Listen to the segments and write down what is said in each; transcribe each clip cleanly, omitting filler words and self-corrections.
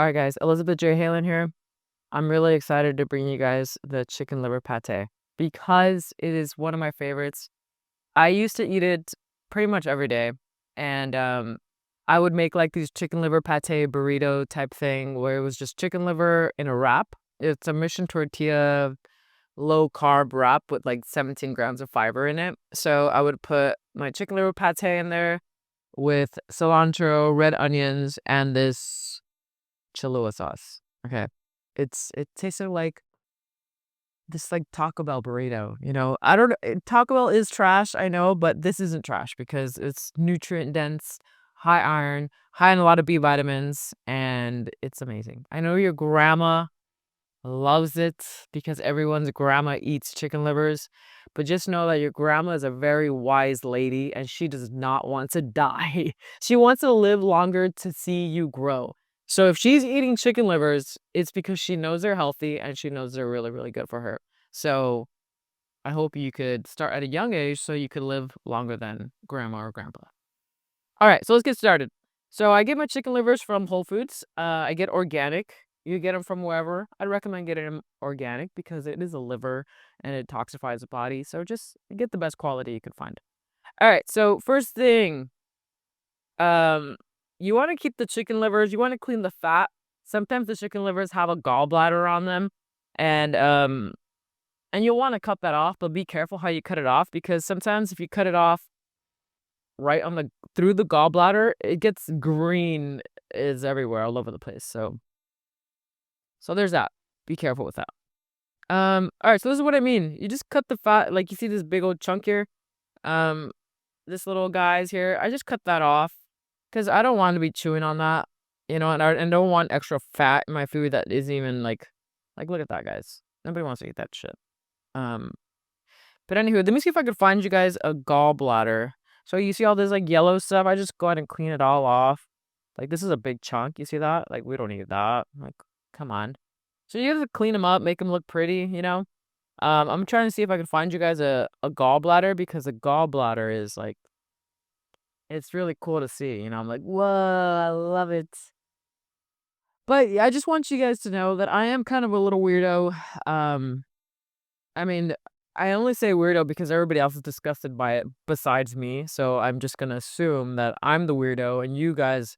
All right, guys, Elizabeth J. Halen here. I'm really excited to bring you guys the chicken liver pate because it is one of my favorites. I used to eat it pretty much every day, and I would make like these chicken liver pate burrito type thing where it was just chicken liver in a wrap. It's a mission tortilla, low carb wrap with like 17 grams of fiber in it. So I would put my chicken liver pate in there with cilantro, red onions, and this Cholula sauce. Okay. It tasted like this like Taco Bell burrito, you know. I don't know. Taco Bell is trash, I know, but this isn't trash because it's nutrient dense, high iron, high in a lot of B vitamins, and it's amazing. I know your grandma loves it because everyone's grandma eats chicken livers, but just know that your grandma is a very wise lady and she does not want to die. She wants to live longer to see you grow. So if she's eating chicken livers, it's because she knows they're healthy and she knows they're really, really good for her. So I hope you could start at a young age so you could live longer than grandma or grandpa. All right, so let's get started. So I get my chicken livers from Whole Foods. I get organic. You get them from wherever. I'd recommend getting them organic because it is a liver and it toxifies the body. So just get the best quality you can find. All right, so first thing, um, you want to keep the chicken livers. You want to clean the fat. Sometimes the chicken livers have a gallbladder on them, and and you'll want to cut that off. But be careful how you cut it off because sometimes if you cut it off right on the through the gallbladder, it gets green is everywhere all over the place. So there's that. Be careful with that. All right, so this is what I mean. You just cut the fat, like you see this big old chunk here. Um, this little guy's here. I just cut that off because I don't want to be chewing on that, you know, and I don't want extra fat in my food that isn't even like look at that, guys. Nobody wants to eat that shit. Um, but anywho, let me see if I could find you guys a gallbladder. So you see all this like yellow stuff? I just go ahead and clean it all off. Like this is a big chunk. You see that? Like we don't need that. Like, come on. So you have to clean them up, make them look pretty, you know? I'm trying to see if I can find you guys a gallbladder because a gallbladder is like, it's really cool to see, you know? I'm like, whoa, I love it. But yeah, I just want you guys to know that I am kind of a little weirdo. Um, I mean, I only say weirdo because everybody else is disgusted by it besides me. So I'm just gonna assume that I'm the weirdo and you guys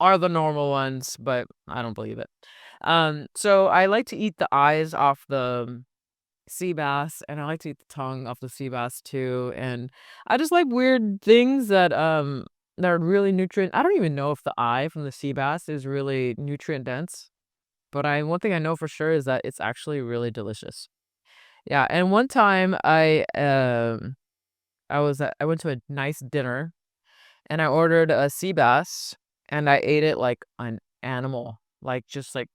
are the normal ones, but I don't believe it. So I like to eat the eyes off the sea bass and I like to eat the tongue off the sea bass too. And I just like weird things that are really nutrient. I don't even know if the eye from the sea bass is really nutrient dense, but one thing I know for sure is that it's actually really delicious. Yeah, and one time I went to a nice dinner and I ordered a sea bass and I ate it like an animal. Like just like,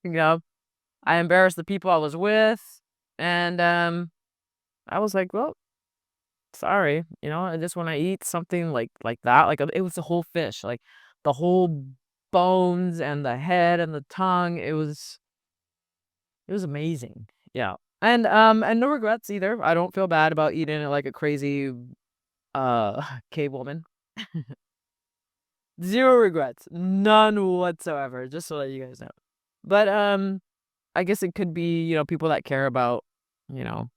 you know, I embarrassed the people I was with and I was like, well, sorry, you know, and just when I eat something like that, like it was the whole fish, like the whole bones and the head and the tongue. It was amazing. Yeah. And no regrets either. I don't feel bad about eating it like a crazy cave woman. Zero regrets. None whatsoever. Just to let you guys know. But I guess it could be, you know, people that care about, you know,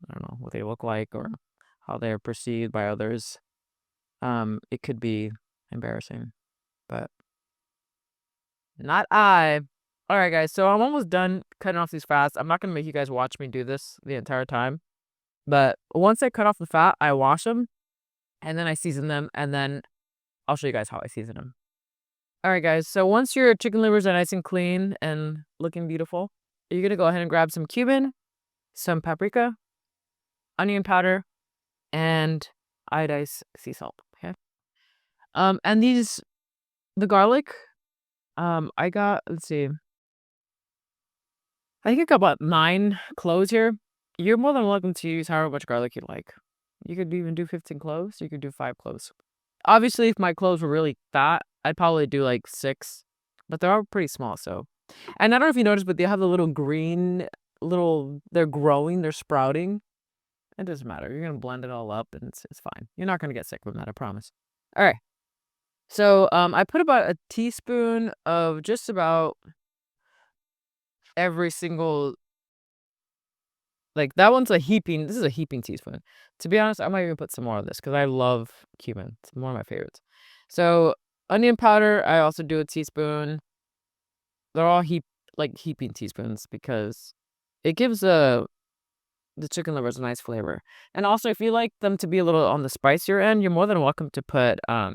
I don't know, what they look like or how they're perceived by others. It could be embarrassing. But not I. All right, guys. So I'm almost done cutting off these fats. I'm not gonna make you guys watch me do this the entire time. But once I cut off the fat, I wash them and then I season them and then I'll show you guys how I season them. All right, guys. So once your chicken livers are nice and clean and looking beautiful, you're gonna go ahead and grab some cumin, some paprika, onion powder, and iodized sea salt. Okay. And the garlic, I got, let's see, I think I got about 9 cloves here. You're more than welcome to use however much garlic you like. You could even do 15 cloves. You could do 5 cloves. Obviously, if my cloves were really fat, I'd probably do like 6, but they're all pretty small. So, and I don't know if you noticed, but they have the little green, they're growing, they're sprouting. It doesn't matter. You're gonna blend it all up, and it's fine. You're not gonna get sick from that, I promise. All right. So, I put about a teaspoon of just about every single like, that one's a heaping this is a heaping teaspoon. To be honest, I might even put some more of this because I love cumin. It's one of my favorites. So, onion powder, I also do a teaspoon. They're all heaping teaspoons because it gives, the chicken livers a nice flavor. And also, if you like them to be a little on the spicier end, you're more than welcome to put, I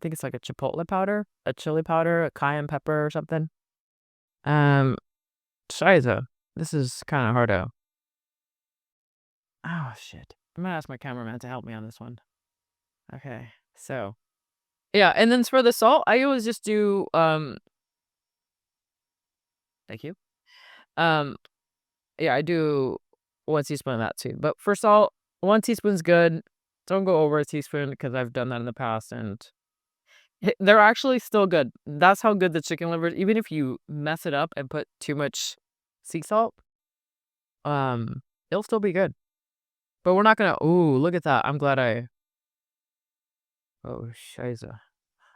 think it's like a chipotle powder, a chili powder, a cayenne pepper or something. Um, Scheiße. This is kinda hard to oh, shit. I'm gonna ask my cameraman to help me on this one. Okay. So, yeah, and then for the salt, I always just do, thank you. Um, yeah, I do 1 teaspoon of that too. But for salt, 1 teaspoon's good. Don't go over a teaspoon because I've done that in the past and they're actually still good. That's how good the chicken livers even if you mess it up and put too much sea salt, um, it'll still be good. But we're not gonna ooh, look at that. I'm glad I oh, scheisse.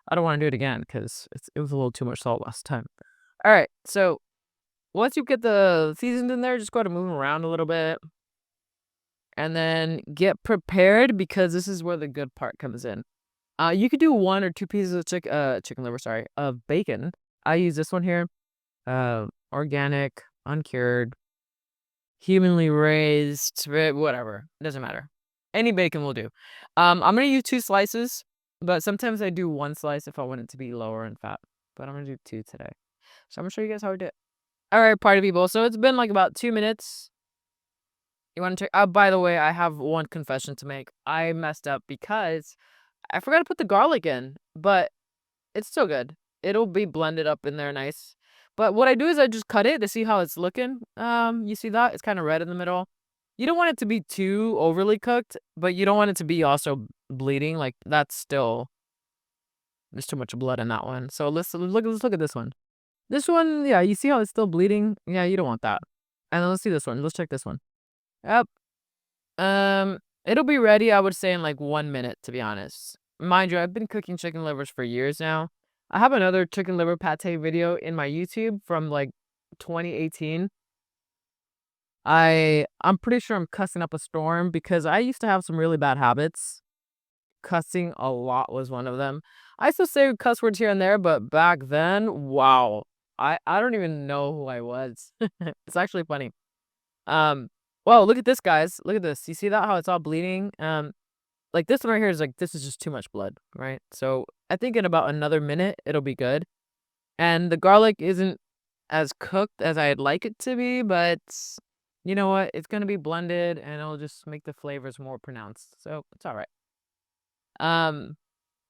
I don't wanna do it again because it was a little too much salt last time. Alright, so once you get the seasoned in there, just go ahead and move them around a little bit. And then get prepared because this is where the good part comes in. You could do 1 or 2 pieces of chicken liver, sorry, of bacon. I use this one here, organic, uncured, humanly raised, whatever, doesn't matter. Any bacon will do. I'm gonna use 2 slices, but sometimes I do 1 slice if I want it to be lower in fat. But I'm gonna do 2 today. So I'm gonna show you guys how I do it. Alright, party people. So it's been like about 2 minutes. You wanna check by the way, I have 1 confession to make. I messed up because I forgot to put the garlic in, but it's still good. It'll be blended up in there nice. But what I do is I just cut it to see how it's looking. You see that? It's kinda red in the middle. You don't want it to be too overly cooked, but you don't want it to be also bleeding, like, that's still there's too much blood in that one. So let's look at this one. This one, yeah, you see how it's still bleeding? Yeah, you don't want that. And then let's see this one. Let's check this one. Yep. It'll be ready, I would say, in like 1 minute, to be honest. Mind you, I've been cooking chicken livers for years now. I have another chicken liver pate video in my YouTube from like 2018. I'm pretty sure I'm cussing up a storm because I used to have some really bad habits. Cussing a lot was one of them. I still say cuss words here and there, but back then, wow. I don't even know who I was. It's actually funny. Um, Whoa, look at this, guys. Look at this. You see that? How it's all bleeding? Like this one right here is like, this is just too much blood, right? So I think in about another minute, it'll be good. And the garlic isn't as cooked as I'd like it to be, but you know what? It's going to be blended and it'll just make the flavors more pronounced. So it's all right. Um,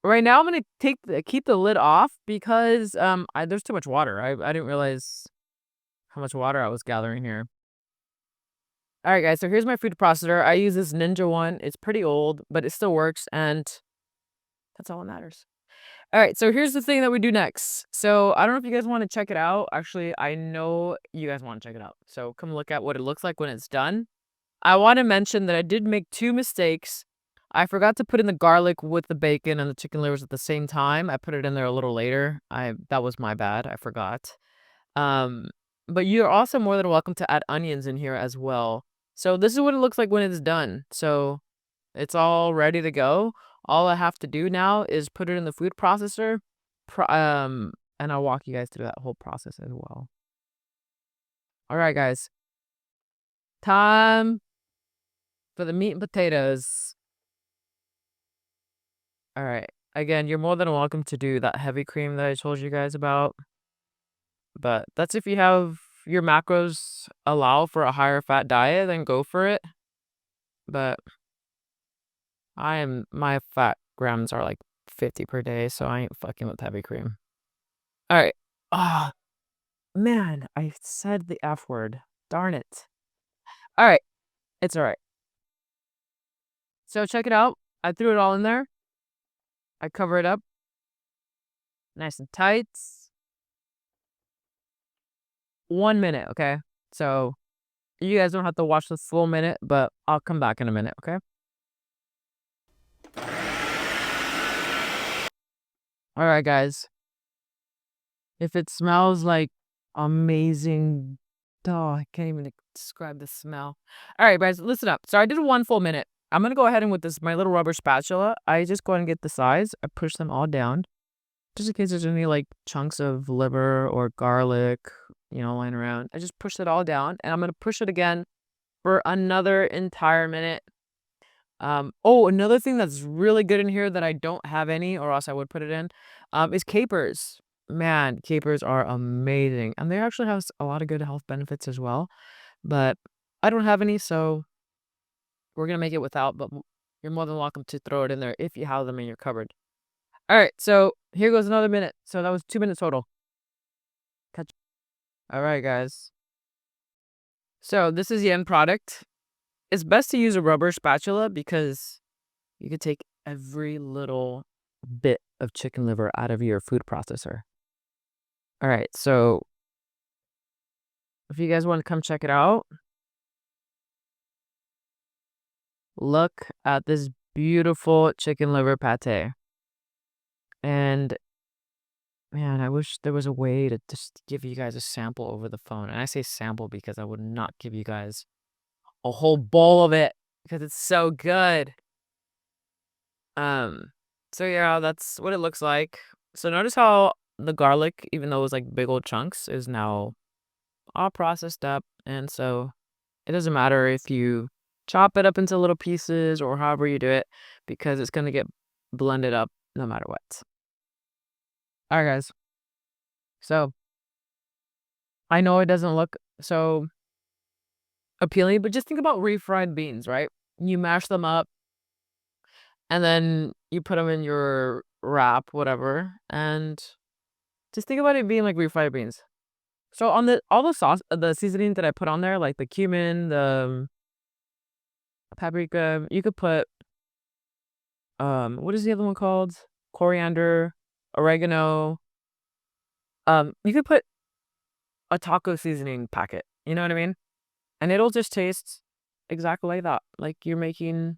right now I'm going to keep the lid off because, there's too much water. I didn't realize how much water I was gathering here. All right, guys. So here's my food processor. I use this Ninja one. It's pretty old, but it still works, and that's all that matters. All right. So here's the thing that we do next. So I don't know if you guys want to check it out. Actually, I know you guys want to check it out. So come look at what it looks like when it's done. I want to mention that I did make 2 mistakes. I forgot to put in the garlic with the bacon and the chicken livers at the same time. I put it in there a little later. That was my bad. I forgot. Um, but you're also more than welcome to add onions in here as well. So this is what it looks like when it's done. So it's all ready to go. All I have to do now is put it in the food processor. And I'll walk you guys through that whole process as well. All right, guys. Time for the meat and potatoes. All right. Again, you're more than welcome to do that heavy cream that I told you guys about. But that's if you have your macros allow for a higher fat diet, then go for it. But my fat grams are like 50 per day, so I ain't fucking with heavy cream. All right. Ah, man, I said the F word. Darn it. All right. It's all right. So check it out. I threw it all in there. I cover it up nice and tight. 1 minute, okay? So you guys don't have to watch this full minute, but I'll come back in a minute, okay? All right, guys. If it smells like amazing, oh, I can't even describe the smell. All right, guys, listen up. So I did 1 full minute. I'm gonna go ahead and with this my little rubber spatula, I just go ahead and get the sides. I push them all down, just in case there's any like chunks of liver or garlic, lying around. I just push it all down, and I'm gonna push it again for another entire minute. Oh, another thing that's really good in here that I don't have any, or else I would put it in, is capers. Man, capers are amazing, and they actually have a lot of good health benefits as well. But I don't have any, so we're gonna make it without. But you're more than welcome to throw it in there if you have them in your cupboard. All right, so here goes another minute. So that was 2 minutes total. Catch. All right, guys. So this is the end product. It's best to use a rubber spatula because you could take every little bit of chicken liver out of your food processor. All right, so if you guys want to come check it out, look at this beautiful chicken liver pate. And man, I wish there was a way to just give you guys a sample over the phone. And I say sample because I would not give you guys a whole bowl of it because it's so good. Um, so yeah, that's what it looks like. So notice how the garlic, even though it was like big old chunks, is now all processed up. And so it doesn't matter if you chop it up into little pieces or however you do it, because it's going to get blended up no matter what. All right, guys. So I know it doesn't look so appealing, but just think about refried beans, right? You mash them up and then you put them in your wrap, whatever, and just think about it being like refried beans. So on all the sauce, the seasoning that I put on there, like the cumin, the paprika, you could put what is the other one called? Coriander, oregano. You could put a taco seasoning packet. You know what I mean? And it'll just taste exactly like that. Like you're making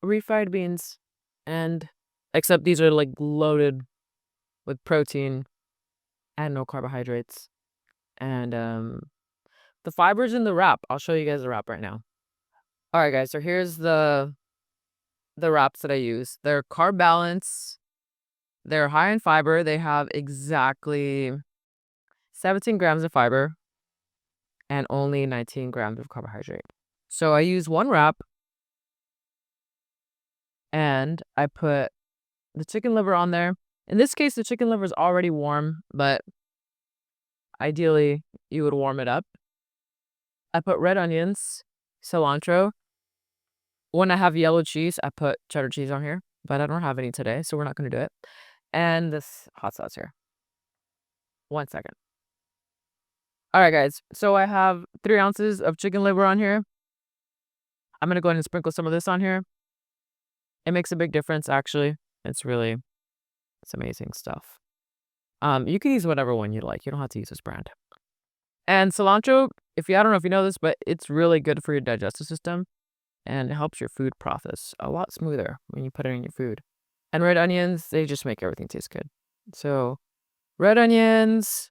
refried beans, and except these are like loaded with protein and no carbohydrates. And the fibers in the wrap. I'll show you guys the wrap right now. All right, guys. So here's the wraps that I use. They're carb balance. They're high in fiber. They have exactly 17 grams of fiber and only 19 grams of carbohydrate. So I use one wrap and I put the chicken liver on there. In this case, the chicken liver is already warm, but ideally you would warm it up. I put red onions, cilantro. When I have yellow cheese, I put cheddar cheese on here, but I don't have any today, so we're not going to do it. And this hot sauce here. 1 second. All right, guys. So I have 3 ounces of chicken liver on here. I'm going to go ahead and sprinkle some of this on here. It makes a big difference, actually. It's amazing stuff. You can use whatever one you like. You don't have to use this brand. And cilantro, I don't know if you know this, but it's really good for your digestive system, and it helps your food process a lot smoother when you put it in your food. And red onions, they just make everything taste good. So red onions.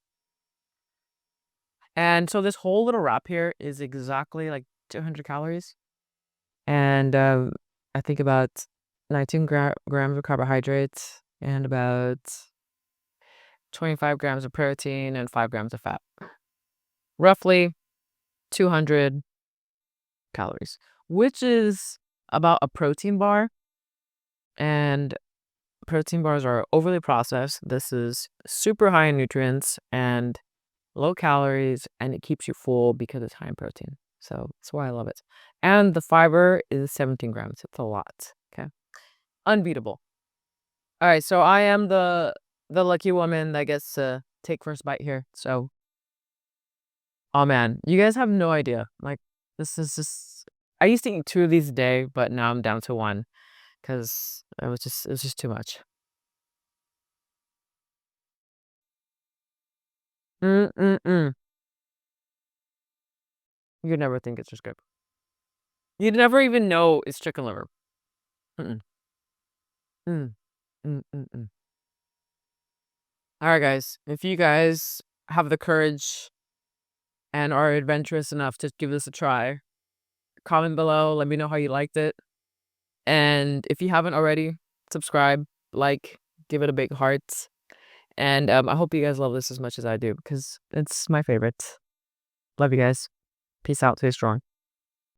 And so this whole little wrap here is exactly like 200 calories. And I think about 19 grams of carbohydrates and about 25 grams of protein and 5 grams of fat. Roughly 200 calories, which is about a protein bar. And protein bars are overly processed. This is super high in nutrients and low calories, and it keeps you full because it's high in protein. So that's why I love it. And the fiber is 17 grams. It's a lot. Okay. Unbeatable. All right. So I am the lucky woman that gets to take first bite here. So, oh man, you guys have no idea. Like, this is just, I used to eat 2 of these a day, but now I'm down to 1 because it was just too much. Mm-mm-mm. You'd never think it's just good. You'd never even know it's chicken liver. Mm-mm. Mm. Mm-mm-mm. All right, guys. If you guys have the courage and are adventurous enough to give this a try, comment below. Let me know how you liked it. And if you haven't already, subscribe, like, give it a big heart. And I hope you guys love this as much as I do because it's my favorite. Love you guys. Peace out. Stay strong.